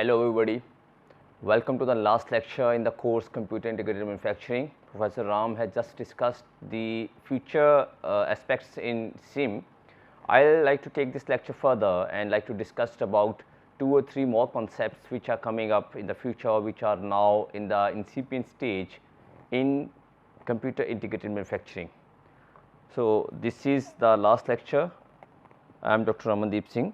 Hello everybody, welcome to the last lecture in the course Computer Integrated Manufacturing. Professor Ram has just discussed the future aspects in SIM. I like to take this lecture further and like to discuss about 2 or 3 more concepts which are coming up in the future, which are now in the incipient stage in Computer Integrated Manufacturing. So, this is the last lecture. I am Dr. Ramandeep Singh.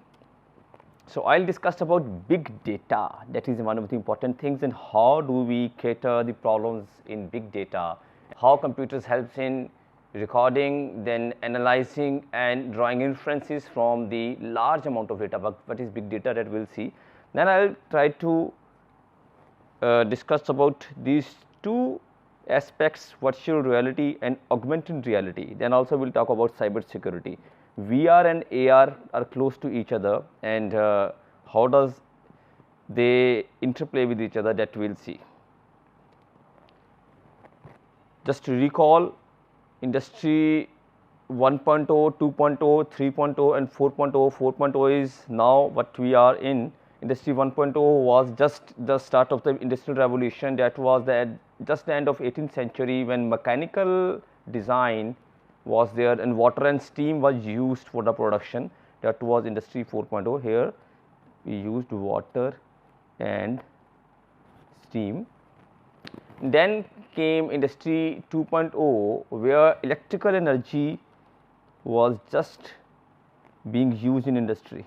So, I will discuss about big data, that is one of the important things, and how do we cater the problems in big data, how computers helps in recording, then analyzing and drawing inferences from the large amount of data. What is big data, that we will see. Then I will try to discuss about these two aspects, virtual reality and augmented reality. Then also we will talk about cyber security. VR and AR are close to each other, and how does they interplay with each other, that we will see. Just to recall, industry 1.0, 2.0, 3.0 and 4.0. 4.0 is now what we are in. Industry 1.0 was just the start of the industrial revolution, that was just the end of 18th century, when mechanical design was there and water and steam was used for the production. That was industry 4.0. Here we used water and steam. Then came industry 2.0, where electrical energy was just being used in industry.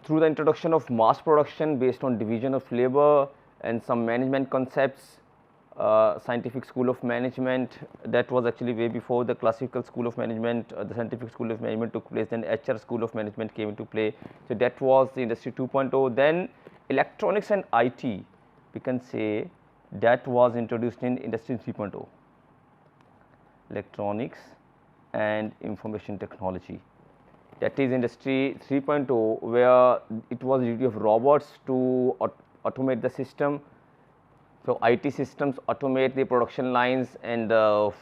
Through the introduction of mass production based on division of labor and some management concepts, scientific school of management, that was actually way before the classical school of management, the scientific school of management took place, then HR school of management came into play. So, that was the industry 2.0. Then electronics and IT, we can say that was introduced in industry 3.0, electronics and information technology. That is industry 3.0, where it was the duty of robots to automate the system. So, IT systems automate the production lines, and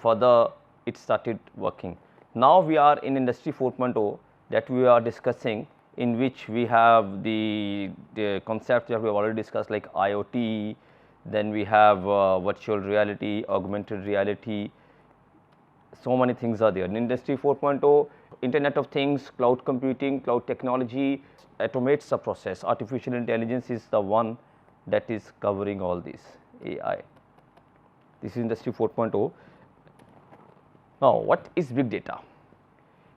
further it started working. Now, we are in industry 4.0 that we are discussing, in which we have the concepts that we have already discussed, like IoT, then we have virtual reality, augmented reality, so many things are there. In industry 4.0, Internet of Things, cloud computing, cloud technology automates the process. Artificial intelligence is the one that is covering all this. AI. This is industry 4.0. Now, what is big data?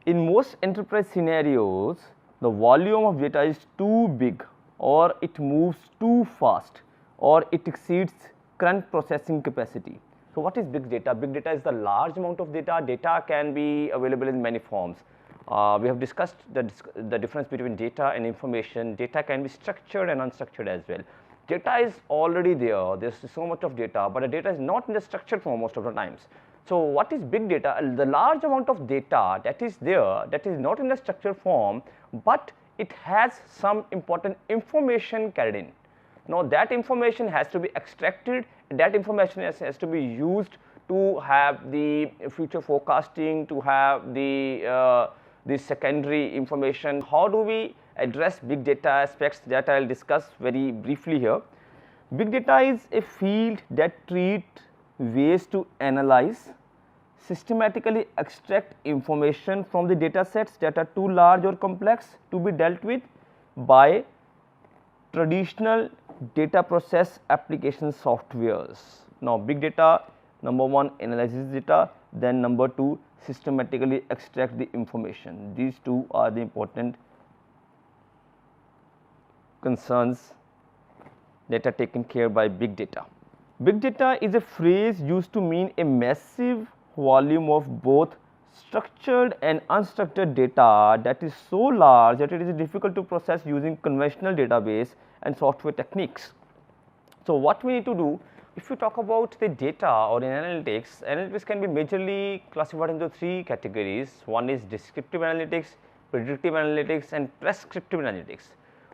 In most enterprise scenarios, the volume of data is too big, or it moves too fast, or it exceeds current processing capacity. So, what is big data? Big data is the large amount of data. Data can be available in many forms. We have discussed the difference between data and information. Data can be structured and unstructured as well. Data is already there, there is so much of data, but the data is not in the structured form most of the times. So, what is big data? The large amount of data that is there, that is not in the structured form, but it has some important information carried in. Now, that information has to be extracted, and that information has to be used to have the future forecasting, to have the secondary information. How do we address big data aspects, that I will discuss very briefly here. Big data is a field that treats ways to analyze, systematically extract information from the data sets that are too large or complex to be dealt with by traditional data process application softwares. Now, big data, number 1, analyzes data, then number 2, systematically extract the information. These two are the important concerns that are taken care by big data. Big data is a phrase used to mean a massive volume of both structured and unstructured data that is so large that it is difficult to process using conventional database and software techniques. So, what we need to do, if you talk about the data or in analytics, analytics can be majorly classified into 3 categories. One is descriptive analytics, predictive analytics and prescriptive analytics.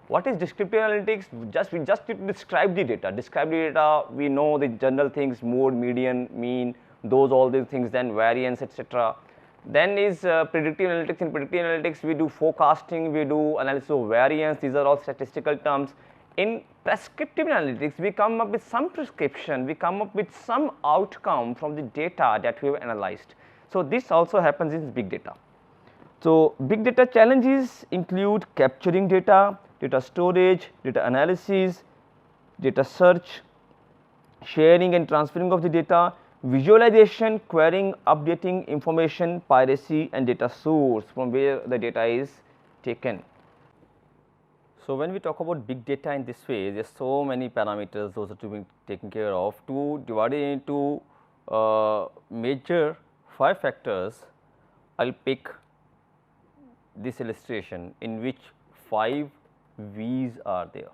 What is descriptive analytics? We just need to describe the data. Describe the data, we know the general things, mode, median, mean, those all these things, then variance, etc. Then is predictive analytics. In predictive analytics, we do forecasting, we do analysis of variance. These are all statistical terms. In prescriptive analytics, we come up with some prescription, we come up with some outcome from the data that we have analyzed. So, this also happens in big data. So, big data challenges include capturing data, data storage, data analysis, data search, sharing and transferring of the data, visualization, querying, updating information, piracy and data source from where the data is taken. So, when we talk about big data in this way, there are so many parameters those are to be taken care of. To divide it into major 5 factors, I will pick this illustration in which 5 V's are there.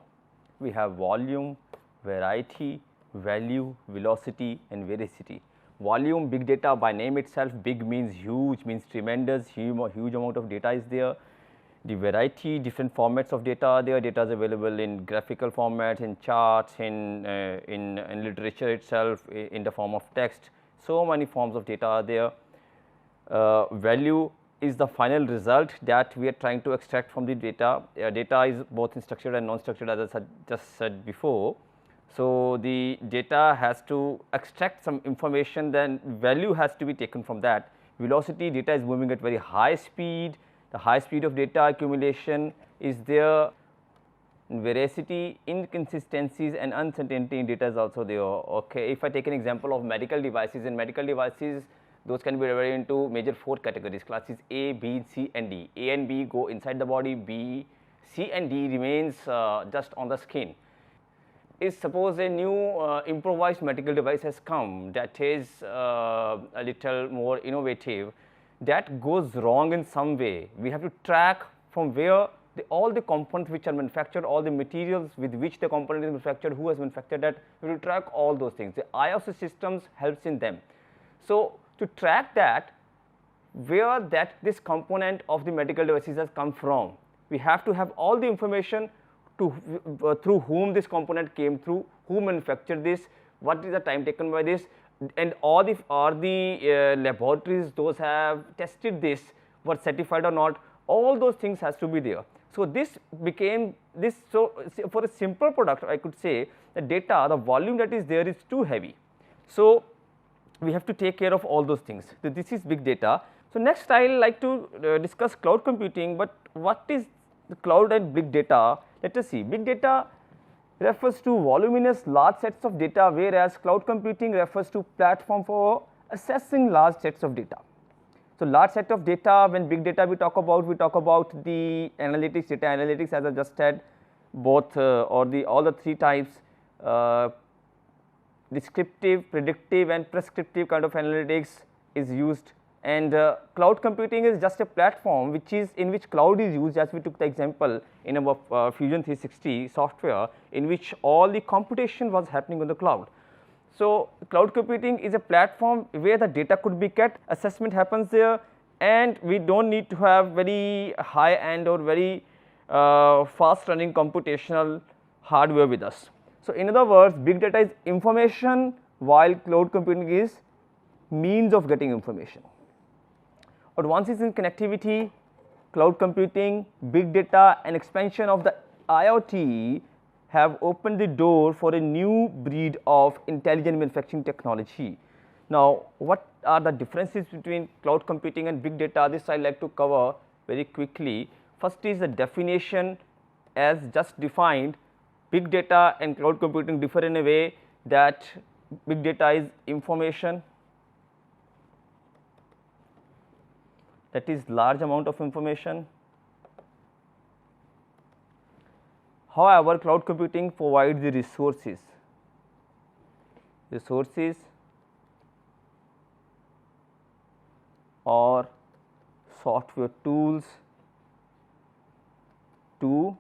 We have volume, variety, value, velocity and veracity. Volume, big data by name itself, big means huge, means tremendous, huge amount of data is there. The variety, different formats of data are there, data is available in graphical formats, in charts, in literature itself, in the form of text. So many forms of data are there. Value is the final result that we are trying to extract from the data. Data is both in structured and non-structured, as I just said before. So, the data has to extract some information, then value has to be taken from that. Velocity, data is moving at very high speed, the high speed of data accumulation is there. Veracity, inconsistencies and uncertainty in data is also there. Okay. If I take an example of medical devices, in medical devices those can be divided into major 4 categories, classes A, B, C and D. A and B go inside the body, B, C and D remains just on the skin. Is suppose a new improvised medical device has come that is a little more innovative, that goes wrong in some way. We have to track from where all the components which are manufactured, all the materials with which the component is manufactured, who has manufactured that, we have to track all those things. The IOS systems helps in them. So, to track that, where that this component of the medical devices has come from, we have to have all the information to through whom this component came through, who manufactured this, what is the time taken by this, and all the laboratories those have tested this were certified or not, all those things has to be there. So, this became this. So, for a simple product I could say the data, the volume that is there is too heavy. So, we have to take care of all those things. So, this is big data. So, next I will like to discuss cloud computing, but what is the cloud and big data? Let us see. Big data refers to voluminous large sets of data, whereas cloud computing refers to platform for accessing large sets of data. So, large set of data, when big data we talk about the analytics, data analytics as I just said, both or the all the 3 types, descriptive, predictive and prescriptive kind of analytics is used, and cloud computing is just a platform which is in which cloud is used, as we took the example in our Fusion 360 software, in which all the computation was happening on the cloud. So, cloud computing is a platform where the data could be kept, assessment happens there, and we do not need to have very high end or very fast running computational hardware with us. So, in other words, big data is information, while cloud computing is means of getting information. Advances in connectivity, cloud computing, big data and expansion of the IoT have opened the door for a new breed of intelligent manufacturing technology. Now, what are the differences between cloud computing and big data? This I like to cover very quickly. First is the definition. As just defined, big data and cloud computing differ in a way that big data is information, that is large amount of information. However, cloud computing provides the resources or software tools to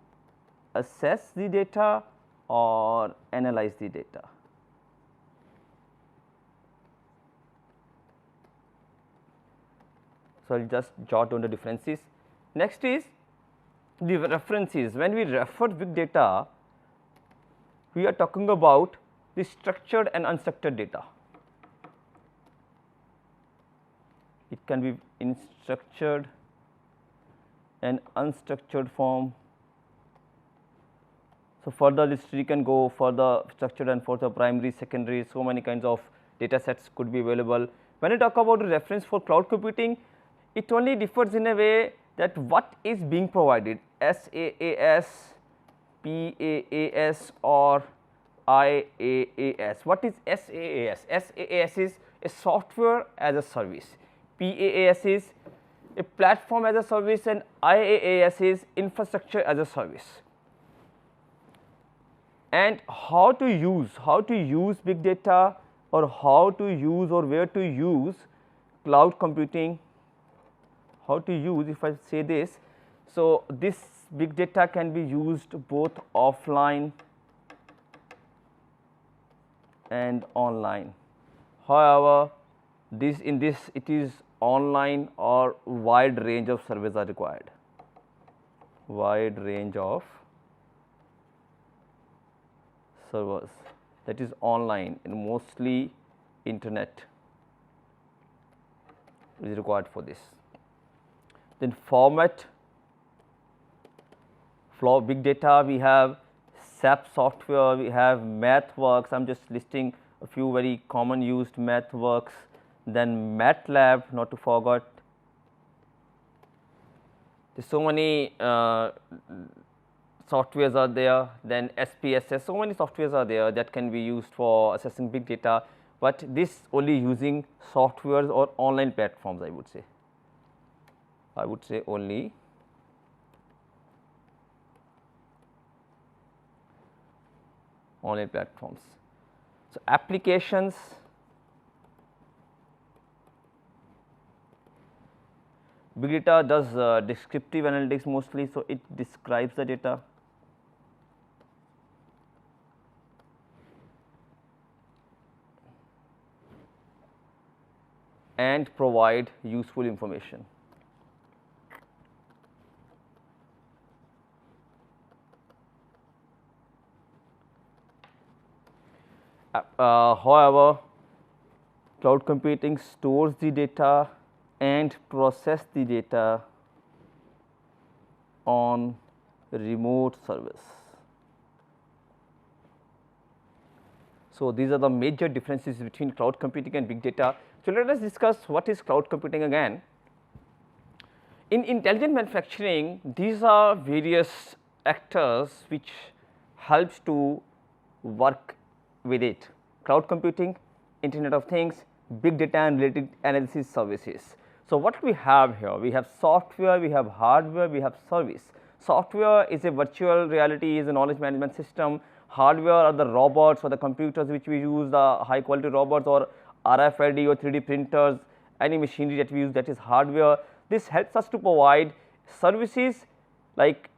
assess the data or analyze the data. So, I will just jot down the differences. Next is the references. When we refer big data, we are talking about the structured and unstructured data. it can be in structured and unstructured form. So, further this tree can go further structured and further primary, secondary, so many kinds of data sets could be available. When I talk about the reference for cloud computing, it only differs in a way that what is being provided, SaaS, PaaS or IaaS. What is SaaS? SaaS is a software as a service, PaaS is a platform as a service, and IaaS is infrastructure as a service. And how to use big data, or how to use or where to use cloud computing, how to use, if I say this. So, this big data can be used both offline and online. However, in this it is online or wide range of servers are required, wide range of servers, that is online and mostly internet is required for this. Then format for big data, we have SAP software, we have MathWorks. I am just listing a few very common used MathWorks, then MATLAB, not to forget. There are so many softwares are there, then SPSS, so many softwares are there that can be used for assessing big data, but this only using softwares or online platforms, I would say only online platforms. So, applications, big data does descriptive analytics mostly, so it describes the data. And provide useful information. However, cloud computing stores the data and process the data on remote service. So, these are the major differences between cloud computing and big data. So, let us discuss what is cloud computing again. In intelligent manufacturing, these are various actors which helps to work with it: cloud computing, Internet of Things, big data and related analysis services. So, what we have here? We have software, we have hardware, we have service. Software is a virtual reality, is a knowledge management system. Hardware are the robots or the computers which we use, the high quality robots or RFID or 3D printers, any machinery that we use, that is hardware. This helps us to provide services like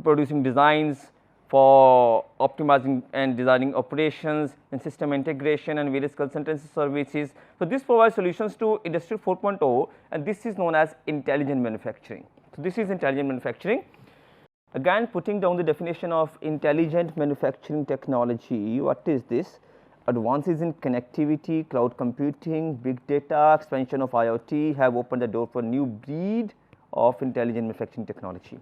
producing designs for optimizing and designing operations and system integration and various consultancy services. So, this provides solutions to Industry 4.0, and this is known as intelligent manufacturing. So, this is intelligent manufacturing. Again, putting down the definition of intelligent manufacturing technology, what is this? Advances in connectivity, cloud computing, big data, expansion of IoT have opened the door for a new breed of intelligent manufacturing technology.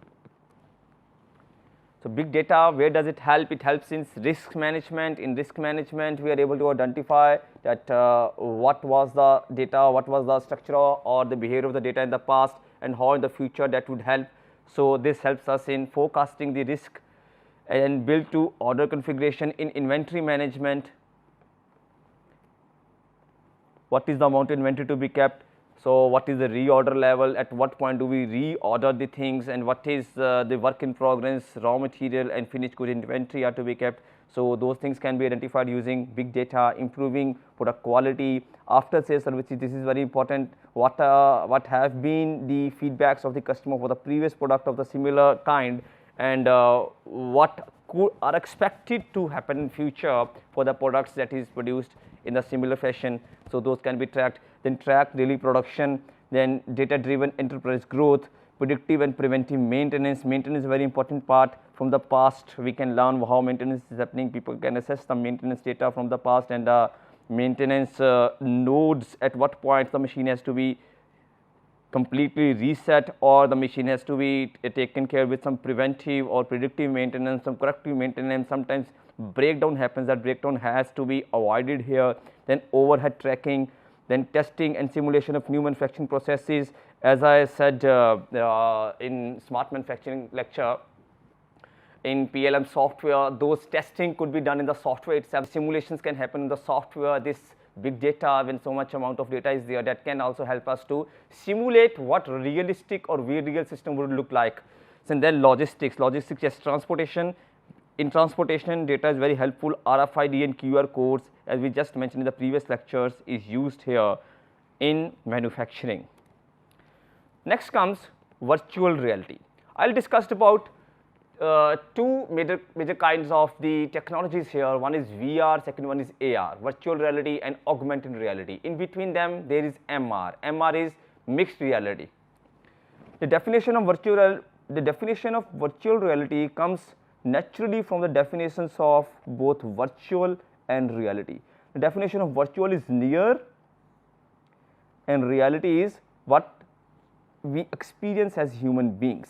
So, big data, where does it help? It helps in risk management. In risk management, we are able to identify that what was the data, what was the structure or the behavior of the data in the past, and how in the future that would help. So, this helps us in forecasting the risk and build to order configuration. In inventory management, what is the amount of inventory to be kept? So, what is the reorder level, at what point do we reorder the things, and what is the work in progress, raw material and finished good inventory are to be kept. So, those things can be identified using big data. Improving product quality, after sales services, this is very important. What have been the feedbacks of the customer for the previous product of the similar kind, and what are expected to happen in future for the products that is produced in the similar fashion. So, those can be tracked. Then track daily production, then data driven enterprise growth, predictive and preventive maintenance. Maintenance is a very important part. From the past, we can learn how maintenance is happening. People can assess the maintenance data from the past, and maintenance nodes, at what point the machine has to be completely reset, or the machine has to be taken care with some preventive or predictive maintenance, some corrective maintenance. Sometimes breakdown happens, that breakdown has to be avoided here. Then overhead tracking, then testing and simulation of new manufacturing processes. As I said in smart manufacturing lecture, in PLM software, those testing could be done in the software itself. Simulations can happen in the software. This big data, when so much amount of data is there, that can also help us to simulate what realistic or real system would look like. So, and then logistics, yes, transportation. In transportation, data is very helpful. RFID and QR codes, as we just mentioned in the previous lectures, is used here in manufacturing. Next comes virtual reality. I will discuss about two major kinds of the technologies here. One is VR, second one is AR, virtual reality and augmented reality. In between them, there is MR. MR is mixed reality. The definition of virtual reality comes naturally from the definitions of both virtual and reality. The definition of virtual is near, and reality is what we experience as human beings.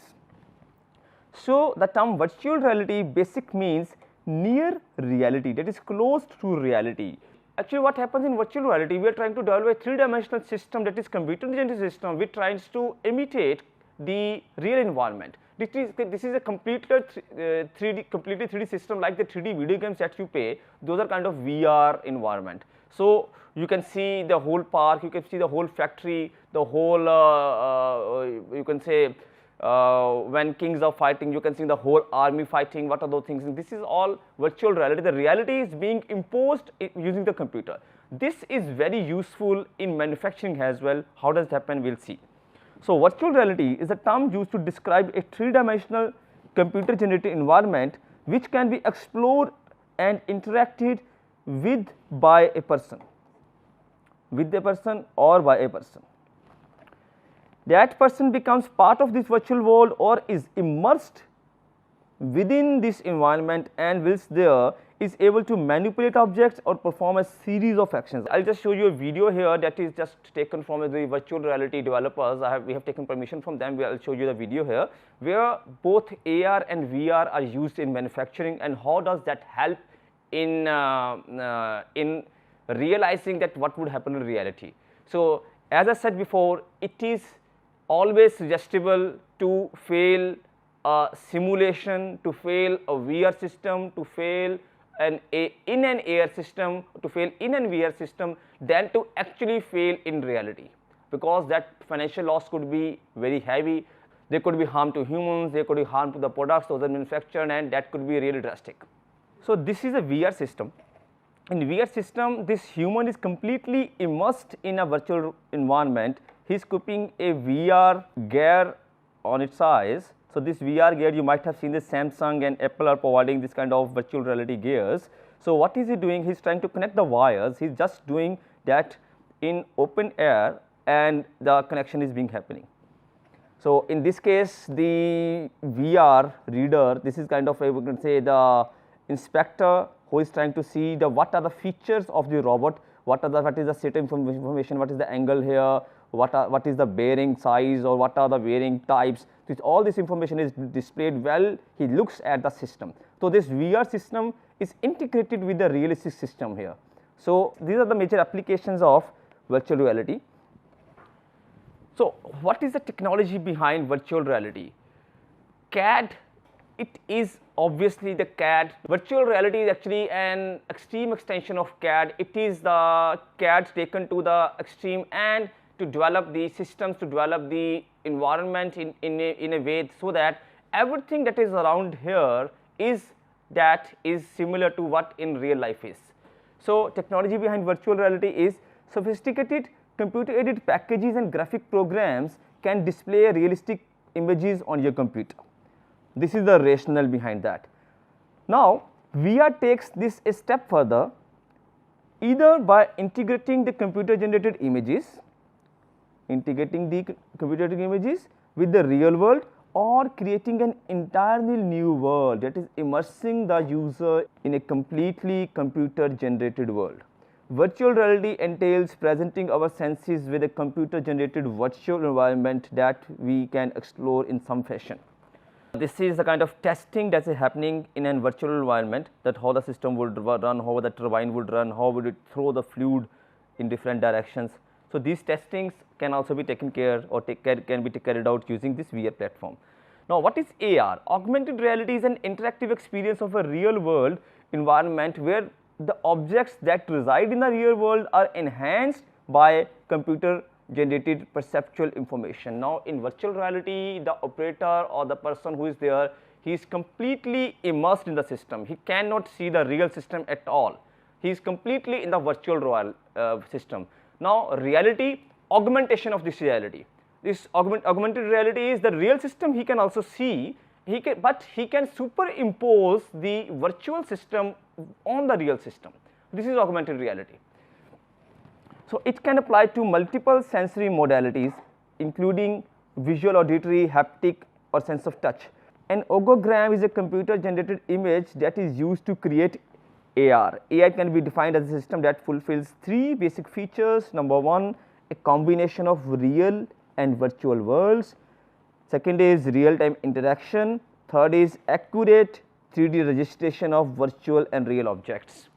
So, the term virtual reality basic means near reality, that is close to reality. Actually, what happens in virtual reality, we are trying to develop a three-dimensional system, that is computer generated system, which tries to imitate the real environment. This is a completely 3D system, like the 3D video games that you play. Those are kind of VR environment. So, you can see the whole park, you can see the whole factory, the whole you can say when kings are fighting, you can see the whole army fighting. What are those things? And this is all virtual reality. The reality is being imposed using the computer. This is very useful in manufacturing as well. How does it happen? We will see. So, virtual reality is a term used to describe a three-dimensional computer generated environment which can be explored and interacted with by a person, or by a person. That person becomes part of this virtual world or is immersed within this environment, and whilst there is able to manipulate objects or perform a series of actions. I will just show you a video here that is just taken from the virtual reality developers. We have taken permission from them. I will show you the video here, where both AR and VR are used in manufacturing, and how does that help in realizing that what would happen in reality. So, as I said before, it is always suggestible to fail a simulation, to fail a VR system, to fail in an AR system, to fail in an VR system, than to actually fail in reality, because that financial loss could be very heavy. There could be harm to humans, there could be harm to the products those are manufactured, and that could be really drastic. So, this is a VR system. In VR system, this human is completely immersed in a virtual environment. He is keeping a VR gear on its eyes. So, this VR gear, you might have seen the Samsung and Apple are providing this kind of virtual reality gears. So, what is he doing? He is trying to connect the wires. He is just doing that in open air, and the connection is being happening. So, in this case, the VR reader, this is kind of a, we can say, the inspector who is trying to see the what are the features of the robot, what is the set information, what is the angle here, what is the bearing size, or what are the bearing types. So, all this information is displayed while he looks at the system. So, this VR system is integrated with the realistic system here. So, these are the major applications of virtual reality. So, what is the technology behind virtual reality? CAD, it is obviously the CAD. Virtual reality is actually an extreme extension of CAD. It is the CAD taken to the extreme, and to develop the systems, to develop the environment in a way so that everything that is around here is similar to what in real life is. So, technology behind virtual reality is sophisticated computer aided packages and graphic programs can display realistic images on your computer. This is the rationale behind that. Now, VR takes this a step further, either by integrating the computer generated images with the real world, or creating an entirely new world, that is immersing the user in a completely computer generated world. Virtual reality entails presenting our senses with a computer generated virtual environment that we can explore in some fashion. This is the kind of testing that is happening in a virtual environment, that how the system would run, how the turbine would run, how would it throw the fluid in different directions. So, these testings can also be taken care or can be carried out using this VR platform. Now, what is AR? Augmented reality is an interactive experience of a real world environment where the objects that reside in the real world are enhanced by computer generated perceptual information. Now, in virtual reality, the operator or the person who is there, he is completely immersed in the system. He cannot see the real system at all. He is completely in the virtual system. Now, reality, augmentation of this reality. This augmented reality is the real system he can also see, but he can superimpose the virtual system on the real system. This is augmented reality. So, it can apply to multiple sensory modalities including visual, auditory, haptic or sense of touch. An ogogram is a computer generated image that is used to create AR. AR can be defined as a system that fulfills three basic features. Number one, a combination of real and virtual worlds. Second is real time interaction. Third is accurate 3D registration of virtual and real objects.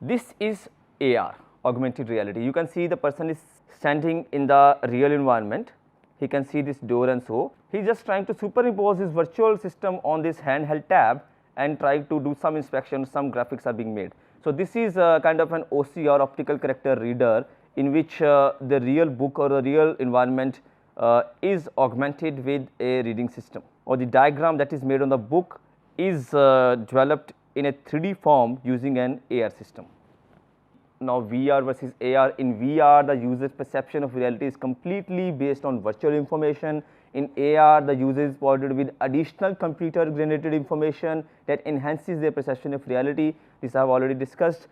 This is AR, augmented reality. You can see the person is standing in the real environment. He can see this door and so. He is just trying to superimpose his virtual system on this handheld tab and try to do some inspection, some graphics are being made. So, this is a kind of an OCR, optical character reader, in which the real book or the real environment is augmented with a reading system, or the diagram that is made on the book is developed in a 3D form using an AR system. Now, VR versus AR. In VR, the user's perception of reality is completely based on virtual information. In AR, the user is provided with additional computer generated information that enhances their perception of reality. This I have already discussed.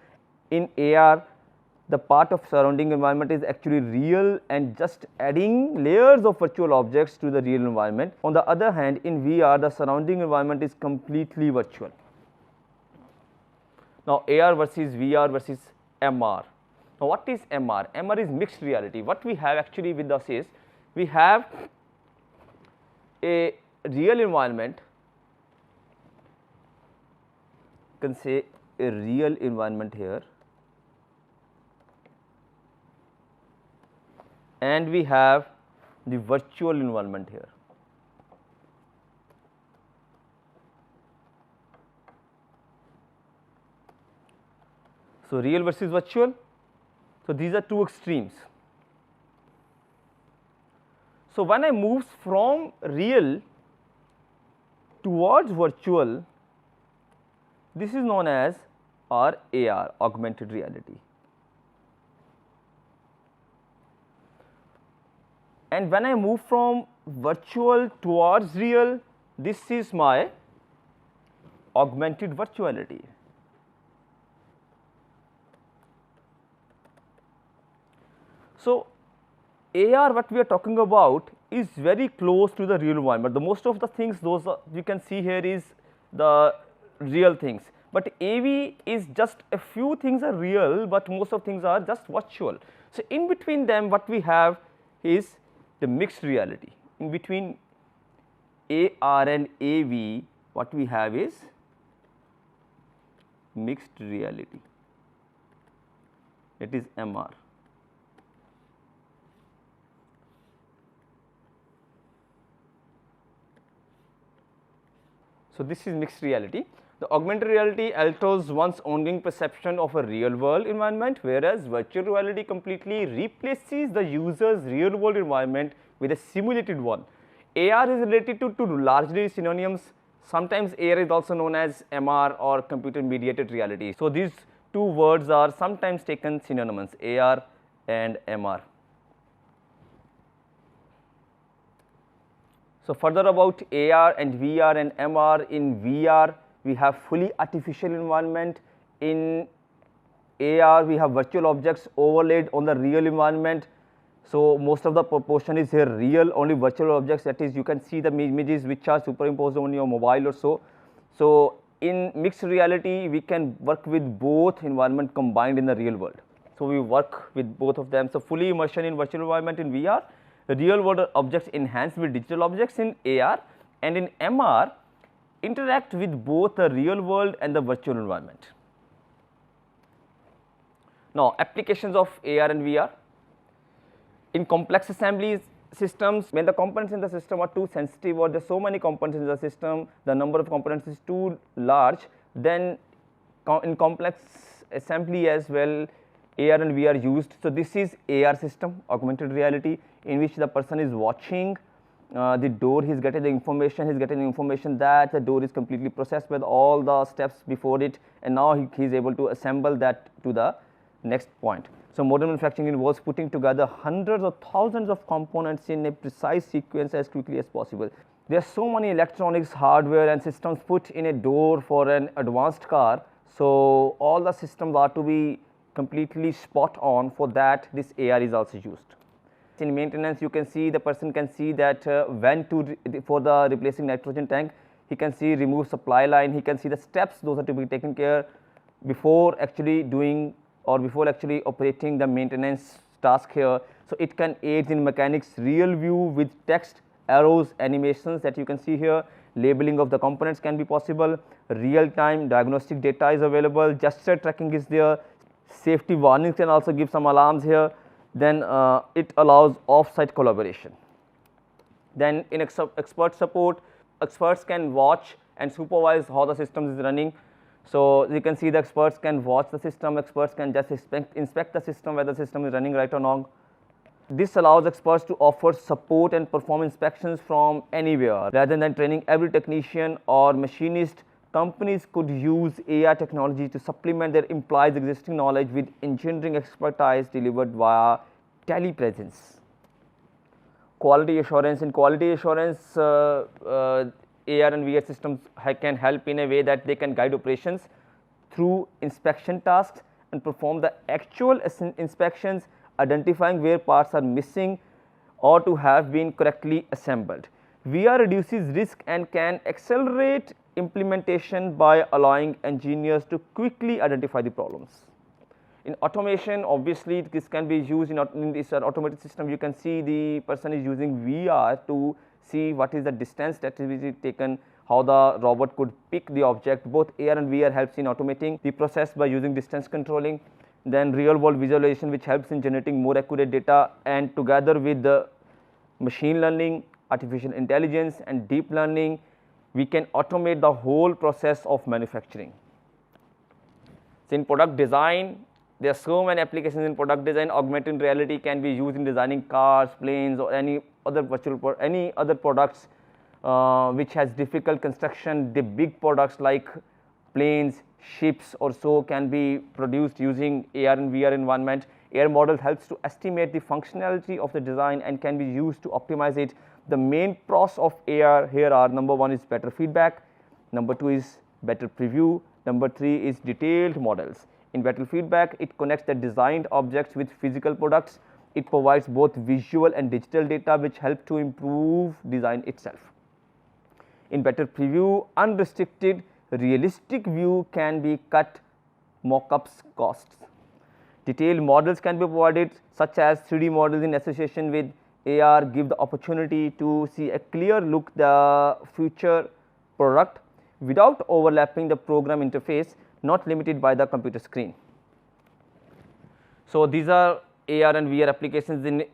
In AR, the part of surrounding environment is actually real and just adding layers of virtual objects to the real environment. On the other hand, in VR, the surrounding environment is completely virtual. Now, AR versus VR versus MR. Now, what is MR? MR is mixed reality. What we have actually with us is, we have a real environment, you can say a real environment here, and we have the virtual environment here. So, real versus virtual. So, these are two extremes. So, when I move from real towards virtual, this is known as AR, augmented reality. And when I move from virtual towards real, this is my augmented virtuality. So, AR, what we are talking about, is very close to the real environment. The most of the things those you can see here is the real things, but AV is just a few things are real, but most of things are just virtual. So, in between them what we have is the mixed reality. In between AR and AV, what we have is mixed reality, it is MR. So, this is mixed reality. The augmented reality alters one's ongoing perception of a real world environment, whereas virtual reality completely replaces the user's real world environment with a simulated one. AR is related to largely synonyms. Sometimes AR is also known as MR or computer mediated reality. So, these two words are sometimes taken synonymous, AR and MR. So, further about AR and VR and MR. In VR, we have fully artificial environment. In AR, we have virtual objects overlaid on the real environment. So, most of the proportion is here real, only virtual objects, that is you can see the images which are superimposed on your mobile or so. So, in mixed reality, we can work with both environment combined in the real world. So, we work with both of them. So, fully immersion in virtual environment in VR, real world objects enhanced with digital objects in AR, and in MR, interact with both the real world and the virtual environment. Now, applications of AR and VR. In complex assembly systems, when the components in the system are too sensitive or there are so many components in the system, the number of components is too large, then in complex assembly as well, AR and VR used. So, this is AR system, augmented reality, in which the person is watching the door, he is getting the information, that the door is completely processed with all the steps before it, and now he is able to assemble that to the next point. So, modern manufacturing involves putting together hundreds or thousands of components in a precise sequence as quickly as possible. There are so many electronics, hardware and systems put in a door for an advanced car. So, all the systems are to be completely spot on. For that, this AR is also used. In maintenance, you can see, the person can see that when to for the replacing nitrogen tank, he can see remove supply line, he can see the steps those are to be taken care before actually doing or before actually operating the maintenance task here. So, it can aid in mechanics real view with text, arrows, animations that you can see here. Labeling of the components can be possible, real time diagnostic data is available, gesture tracking is there, safety warnings can also give some alarms here. Then it allows off-site collaboration. Then in expert support, experts can watch and supervise how the system is running. So, you can see the experts can watch the system, experts can just inspect the system whether the system is running right or not. This allows experts to offer support and perform inspections from anywhere. Rather than training every technician or machinist, companies could use AR technology to supplement their employees' existing knowledge with engineering expertise delivered via telepresence. Quality assurance. In quality assurance, AR and VR systems can help in a way that they can guide operations through inspection tasks and perform the actual inspections, identifying where parts are missing or to have been correctly assembled. VR reduces risk and can accelerate implementation by allowing engineers to quickly identify the problems. In automation, obviously this can be used in this automated system. You can see the person is using VR to see what is the distance that is taken, how the robot could pick the object. Both AR and VR helps in automating the process by using distance controlling. Then real world visualization, which helps in generating more accurate data, and together with the machine learning, artificial intelligence and deep learning, we can automate the whole process of manufacturing. So, in product design, there are so many applications in product design. Augmented reality can be used in designing cars, planes or any other products which has difficult construction. The big products like planes, ships or so can be produced using AR and VR environment. AR model helps to estimate the functionality of the design and can be used to optimize it. The main pros of AR here are: number 1 is better feedback, number 2 is better preview, number 3 is detailed models. In better feedback, it connects the designed objects with physical products. It provides both visual and digital data which help to improve design itself. In better preview, unrestricted realistic view can be cut mockups costs. Detailed models can be provided, such as 3D models in association with AR give the opportunity to see a clear look the future product without overlapping the program interface, not limited by the computer screen. So, these are AR and VR applications. In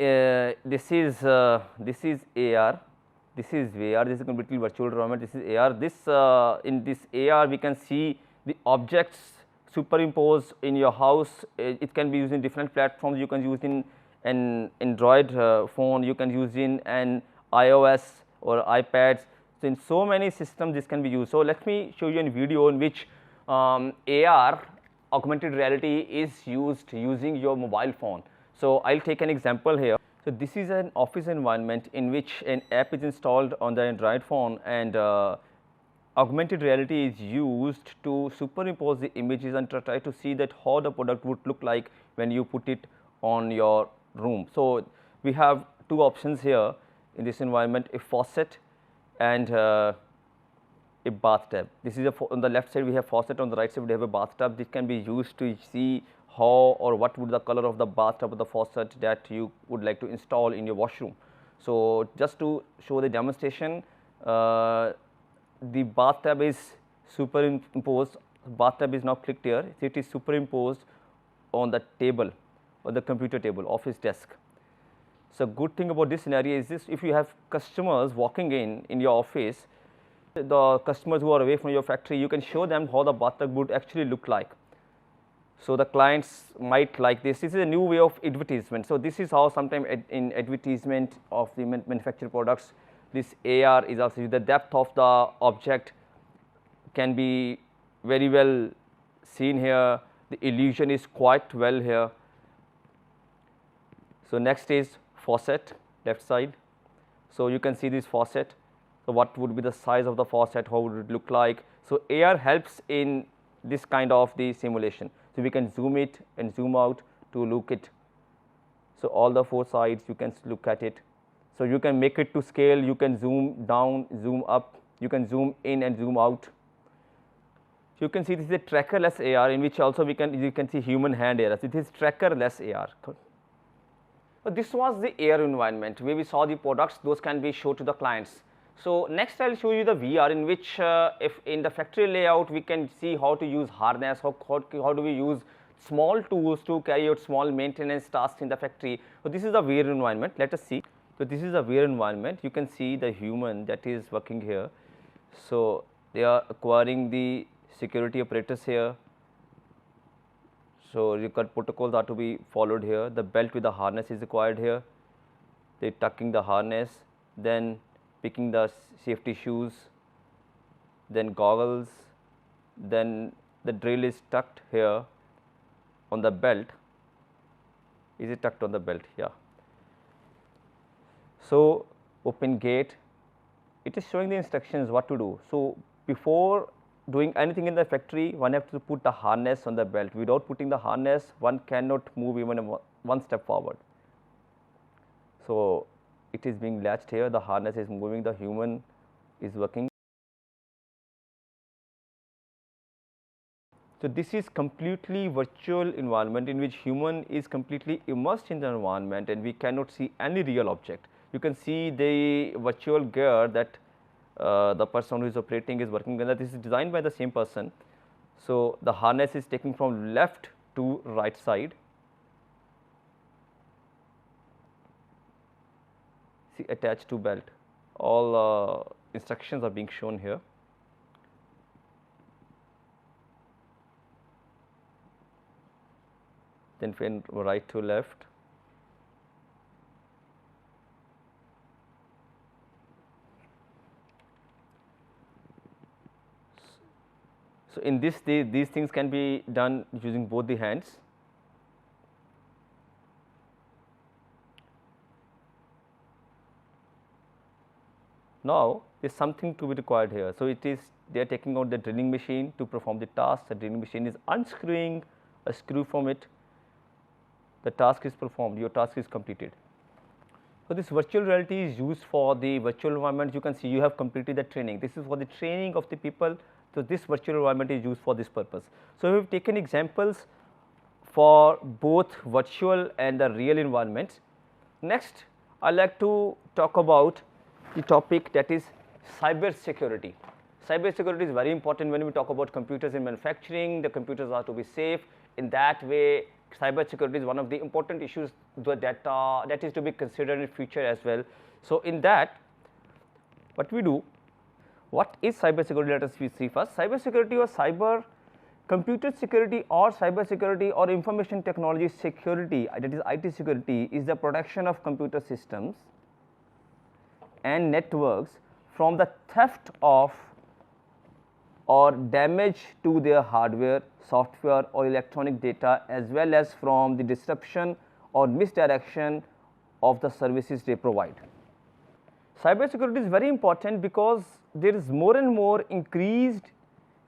this is AR, this is VR, this is completely virtual environment, this is AR. This in this AR we can see the objects superimposed in your house. It can be used in different platforms. You can use in an Android phone, you can use in an iOS or iPads. So, in so many systems this can be used. So, let me show you a video in which AR, augmented reality, is used using your mobile phone. So, I will take an example here. So, this is an office environment in which an app is installed on the Android phone, and augmented reality is used to superimpose the images and try to see that how the product would look like when you put it on your room. So, we have two options here in this environment: a faucet and a a bathtub. This is on the left side we have faucet, on the right side we have a bathtub. This can be used to see how or what would the color of the bathtub or the faucet that you would like to install in your washroom. So, just to show the demonstration, the bathtub is superimposed, bathtub is now clicked here, it is superimposed on the table or the computer table, office desk. So, good thing about this scenario is this: if you have customers walking in your office, the customers who are away from your factory, you can show them how the bathtub would actually look like. So, the clients might like this. This is a new way of advertisement. So, this is how sometimes in advertisement of the manufactured products, this AR is also used. The depth of the object can be very well seen here. The illusion is quite well here. So, next is faucet, left side. So, you can see this faucet. So, what would be the size of the faucet, how would it look like. So, AR helps in this kind of the simulation. So, we can zoom it and zoom out to look it. So, all the 4 sides you can look at it. So, you can make it to scale, you can zoom down, zoom up, you can zoom in and zoom out. So, you can see this is a trackerless AR, in which also you can see human hand errors. It is trackerless AR. So, this was the AR environment where we saw the products, those can be shown to the clients. So, next I will show you the VR, in which if in the factory layout we can see how to use harness, how do we use small tools to carry out small maintenance tasks in the factory. So, this is the VR environment, let us see. So, this is a VR environment, you can see the human that is working here. So, they are acquiring the security apparatus here. So, required protocols are to be followed here, the belt with the harness is required here, they tucking the harness, then picking the safety shoes, then goggles, then the drill is tucked here on the belt. Is it tucked on the belt? Yeah. So, open gate, it is showing the instructions what to do. So, before doing anything in the factory, one has to put the harness on the belt. Without putting the harness, one cannot move even one step forward. So, it is being latched here, the harness is moving, the human is working. So, this is completely virtual environment in which human is completely immersed in the environment and we cannot see any real object. You can see the virtual gear that the person who is operating is working with. This is designed by the same person. So, the harness is taken from left to right side. See, attached to belt, all instructions are being shown here. Then from right to left. So, in this these things can be done using both the hands. Now, there is something to be required here. So, it is they are taking out the drilling machine to perform the task. The drilling machine is unscrewing a screw from it. The task is performed, your task is completed. So, this virtual reality is used for the virtual environment. You can see you have completed the training. This is for the training of the people. So, this virtual environment is used for this purpose. So, we have taken examples for both virtual and the real environments. Next, I would like to talk about the topic that is cyber security. Cyber security is very important when we talk about computers in manufacturing. The computers are to be safe. In that way, cyber security is one of the important issues that is to be considered in future as well. So, in that, what we do, what is cyber security? Let us see first. Cyber security or cyber computer security or cyber security or information technology security, that is IT security, is the protection of computer systems and networks from the theft of or damage to their hardware, software or electronic data, as well as from the disruption or misdirection of the services they provide. Cyber security is very important because there is more and more increased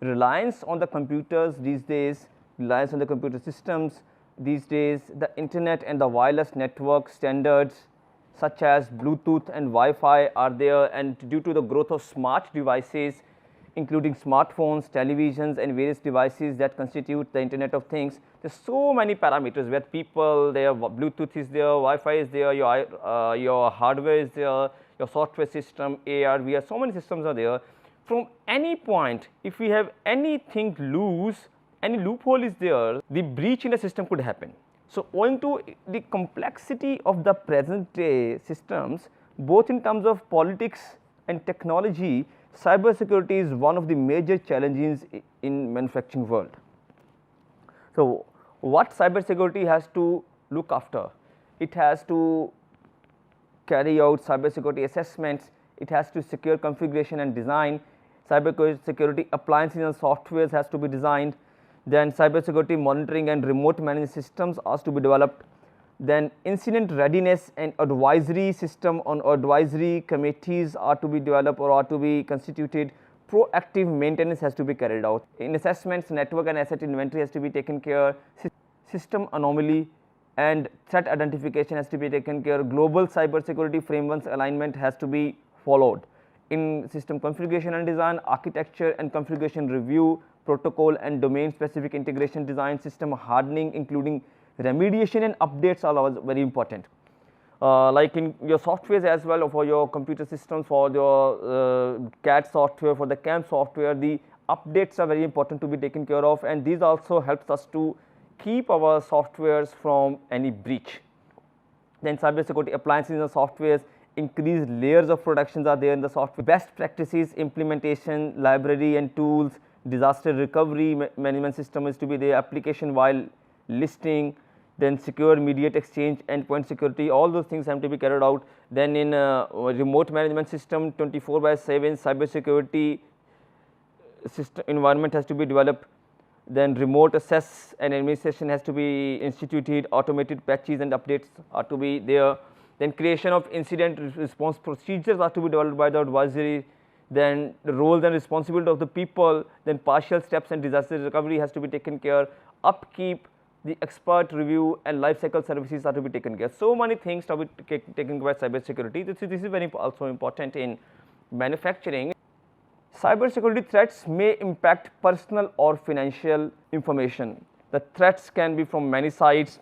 reliance on the computers these days, reliance on the computer systems these days. The internet and the wireless network standards such as Bluetooth and Wi-Fi are there, and due to the growth of smart devices, including smartphones, televisions and various devices that constitute the Internet of Things. There are so many parameters where people, their Bluetooth is there, Wi-Fi is there, your hardware is there, your software system, AR, VR, so many systems are there. From any point, if we have anything loose, any loophole is there, the breach in the system could happen. So, owing to the complexity of the present day systems, both in terms of politics and technology, cybersecurity is one of the major challenges in manufacturing world. So, what cybersecurity has to look after? It has to carry out cybersecurity assessments, it has to secure configuration and design, cybersecurity appliances and softwares has to be designed, then cybersecurity monitoring and remote management systems has to be developed, then incident readiness and advisory system on advisory committees are to be developed or are to be constituted, proactive maintenance has to be carried out. In assessments, network and asset inventory has to be taken care, system anomaly and threat identification has to be taken care, global cybersecurity frameworks alignment has to be followed. In system configuration and design, architecture and configuration review, protocol and domain specific integration design, system hardening including remediation and updates are always very important. Like in your softwares as well, for your computer systems, for your CAD software, for the CAM software, the updates are very important to be taken care of, and these also helps us to keep our softwares from any breach. Then cybersecurity appliances and softwares, increased layers of protections are there in the software, best practices, implementation, library and tools, disaster recovery management system is to be there, application while listing, then secure immediate exchange, endpoint security, all those things have to be carried out. Then in remote management system 24/7 cybersecurity system environment has to be developed, then remote access and administration has to be instituted, automated patches and updates are to be there, then creation of incident response procedures are to be developed by the advisory, then the roles and responsibility of the people, then partial steps and disaster recovery has to be taken care, upkeep, the expert review and life cycle services are to be taken care. So many things to be taken care by cybersecurity. This is very also important in manufacturing. Cybersecurity threats may impact personal or financial information. The threats can be from many sides.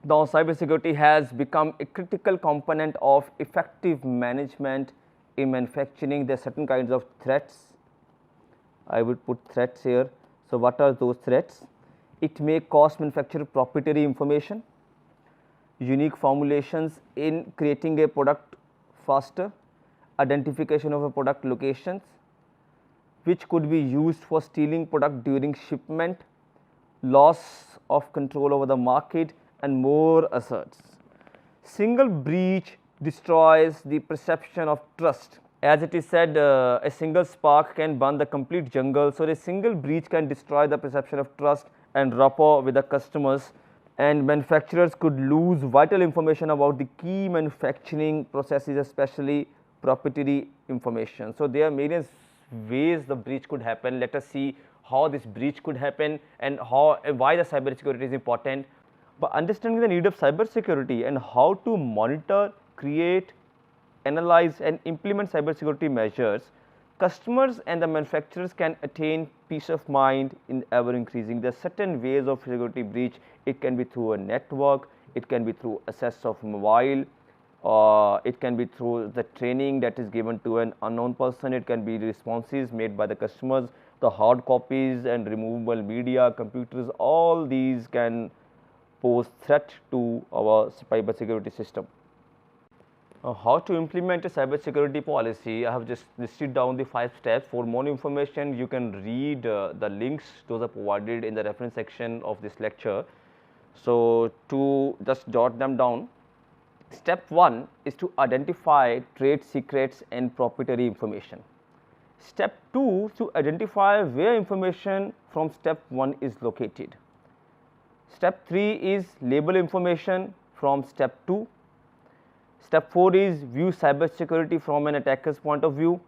Now, cybersecurity has become a critical component of effective management in manufacturing. There are certain kinds of threats. I would put threats here. So, what are those threats? It may cost manufacturer proprietary information, unique formulations in creating a product faster, identification of a product locations, which could be used for stealing product during shipment, loss of control over the market and more asserts. Single breach destroys the perception of trust. As it is said, a single spark can burn the complete jungle. So, a single breach can destroy the perception of trust and rapport with the customers, and manufacturers could lose vital information about the key manufacturing processes, especially proprietary information. So, there are various ways the breach could happen. Let us see how this breach could happen and why the cybersecurity is important. By understanding the need of cybersecurity and how to monitor, create, analyze and implement cybersecurity measures, customers and the manufacturers can attain peace of mind in ever increasing. There are certain ways of security breach. It can be through a network, it can be through access of mobile, it can be through the training that is given to an unknown person, it can be responses made by the customers, the hard copies and removable media, computers, all these can pose threat to our cybersecurity system. How to implement a cybersecurity policy? I have just listed down the 5 steps. For more information, you can read the links, those are provided in the reference section of this lecture. So, to just jot them down, step 1 is to identify trade secrets and proprietary information. Step 2 to identify where information from step 1 is located. Step 3 is label information from step 2. Step 4 is view cybersecurity from an attacker's point of view.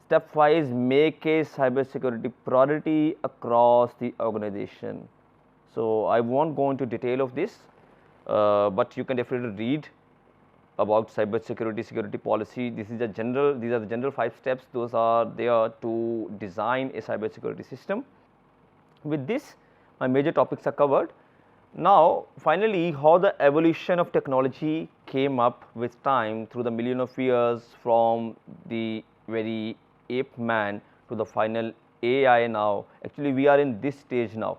Step 5 is make a cybersecurity priority across the organization. So, I won't go into detail of this, but you can definitely read about cybersecurity, security policy. These are the general 5 steps. Those are there to design a cybersecurity system. With this, my major topics are covered. Now, finally, how the evolution of technology came up with time through the million of years from the very ape man to the final AI now. Actually, we are in this stage now.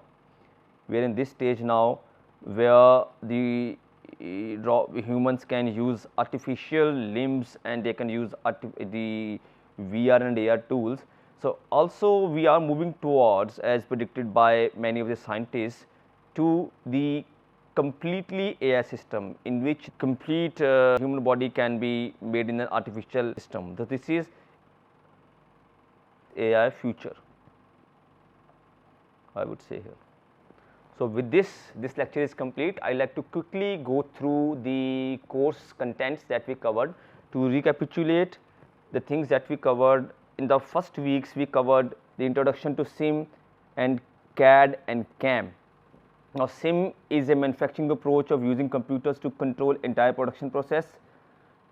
We are in this stage now where the humans can use artificial limbs and they can use the VR and AR tools. So, also we are moving towards, as predicted by many of the scientists, to the completely AI system in which complete human body can be made in an artificial system. So, this is AI future, I would say here. So, with this lecture is complete. I like to quickly go through the course contents that we covered. To recapitulate the things that we covered in the first weeks, we covered the introduction to SIM and CAD and CAM. Now, SIM is a manufacturing approach of using computers to control entire production process.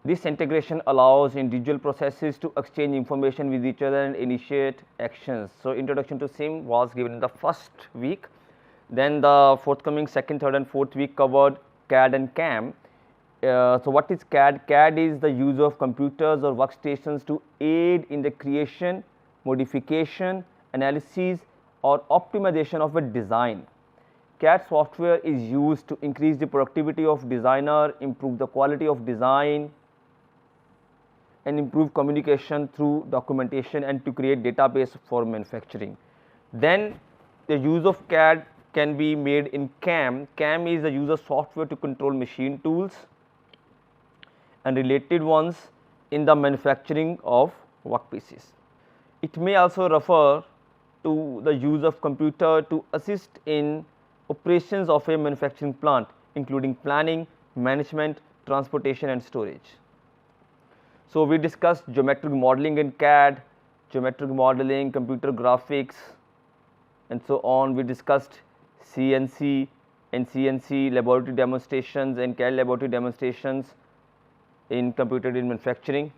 This integration allows individual processes to exchange information with each other and initiate actions. So, introduction to SIM was given in the first week. Then the forthcoming second, third and fourth week covered CAD and CAM. So, what is CAD? CAD is the use of computers or workstations to aid in the creation, modification, analysis or optimization of a design. CAD software is used to increase the productivity of designer, improve the quality of design and improve communication through documentation and to create database for manufacturing. Then the use of CAD can be made in CAM. CAM is the use of software to control machine tools and related ones in the manufacturing of workpieces. It may also refer to the use of computer to assist in operations of a manufacturing plant, including planning, management, transportation and storage. So, we discussed geometric modeling in CAD, geometric modeling, computer graphics and so on. We discussed CNC and CNC laboratory demonstrations and CAD laboratory demonstrations in computer aided manufacturing.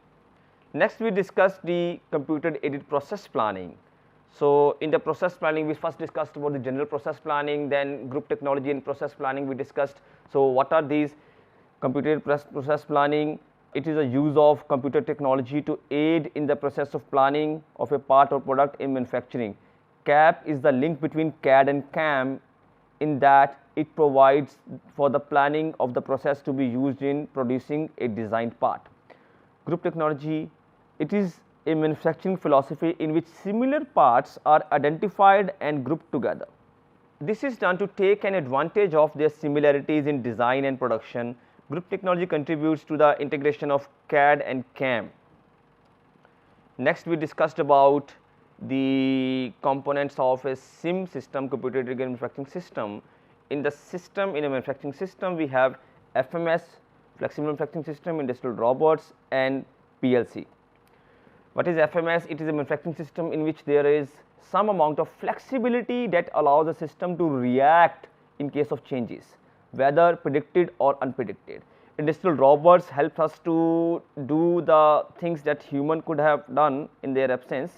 Next, we discussed the computer aided process planning. So, in the process planning, we first discussed about the general process planning, then group technology and process planning we discussed. So, what are these? Computer aided process planning, it is a use of computer technology to aid in the process of planning of a part or product in manufacturing. CAP is the link between CAD and CAM in that it provides for the planning of the process to be used in producing a designed part. Group technology, it is a manufacturing philosophy in which similar parts are identified and grouped together. This is done to take an advantage of their similarities in design and production. Group technology contributes to the integration of CAD and CAM. Next, we discussed about the components of a SIM system, computer aided manufacturing system. In the system, in a manufacturing system, we have FMS, flexible manufacturing system, industrial robots and PLC. What is FMS? It is a manufacturing system in which there is some amount of flexibility that allows the system to react in case of changes, whether predicted or unpredicted. Industrial robots help us to do the things that human could have done in their absence.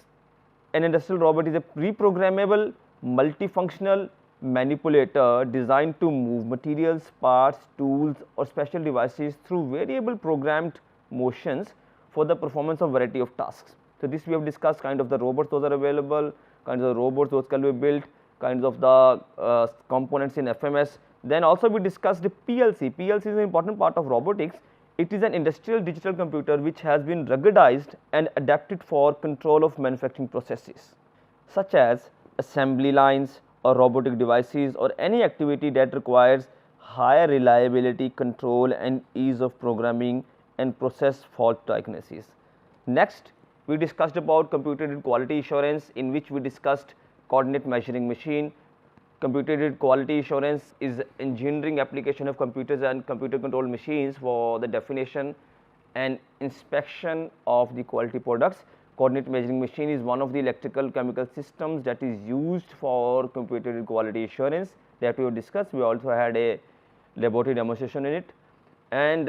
An industrial robot is a reprogrammable, multifunctional manipulator designed to move materials, parts, tools or special devices through variable programmed motions for the performance of variety of tasks. So, this we have discussed kind of the robots those are available, kinds of robots those can be built, kinds of the components in FMS. Then also we discussed the PLC. PLC is an important part of robotics. It is an industrial digital computer which has been ruggedized and adapted for control of manufacturing processes such as assembly lines or robotic devices or any activity that requires higher reliability, control and ease of programming and process fault diagnosis. Next, we discussed about computer aided quality assurance, in which we discussed coordinate measuring machine. Computer aided quality assurance is engineering application of computers and computer controlled machines for the definition and inspection of the quality products. Coordinate measuring machine is one of the electrical chemical systems that is used for computer aided quality assurance that we have discussed. We also had a laboratory demonstration in it. And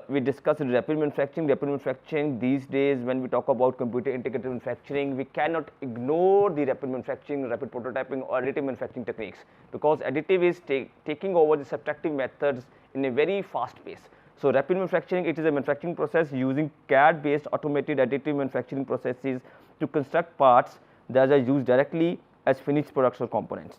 we discussed rapid manufacturing. Rapid manufacturing these days, when we talk about computer integrated manufacturing, we cannot ignore the rapid manufacturing, rapid prototyping or additive manufacturing techniques, because additive is taking over the subtractive methods in a very fast pace. So rapid manufacturing, it is a manufacturing process using CAD based automated additive manufacturing processes to construct parts that are used directly as finished products or components.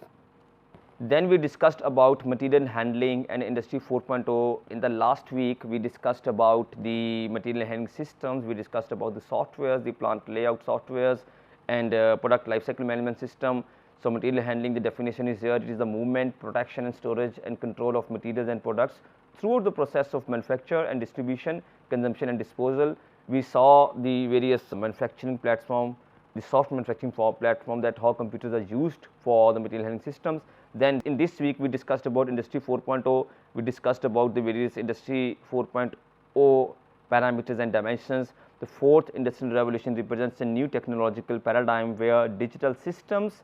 Then we discussed about material handling and industry 4.0. In the last week, we discussed about the material handling systems, we discussed about the softwares, the plant layout softwares and product lifecycle management system. So material handling, the definition is here, it is the movement, protection and storage and control of materials and products throughout the process of manufacture and distribution, consumption and disposal. We saw the various manufacturing platform, the soft manufacturing platform, that how computers are used for the material handling systems. Then in this week we discussed about industry 4.0, we discussed about the various industry 4.0 parameters and dimensions. The fourth industrial revolution represents a new technological paradigm where digital systems,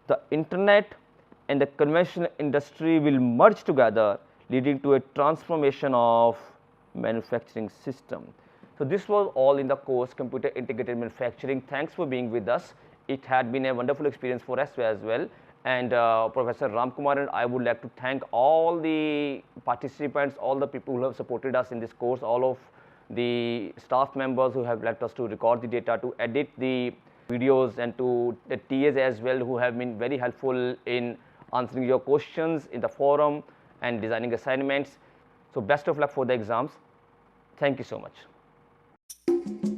the internet and the conventional industry will merge together, leading to a transformation of manufacturing system. So this was all in the course Computer Integrated Manufacturing. Thanks for being with us. It had been a wonderful experience for us as well. And Professor Ramkumar and I would like to thank all the participants, all the people who have supported us in this course, all of the staff members who have helped us to record the data, to edit the videos, and to the TAs as well, who have been very helpful in answering your questions in the forum and designing assignments. So best of luck for the exams. Thank you so much.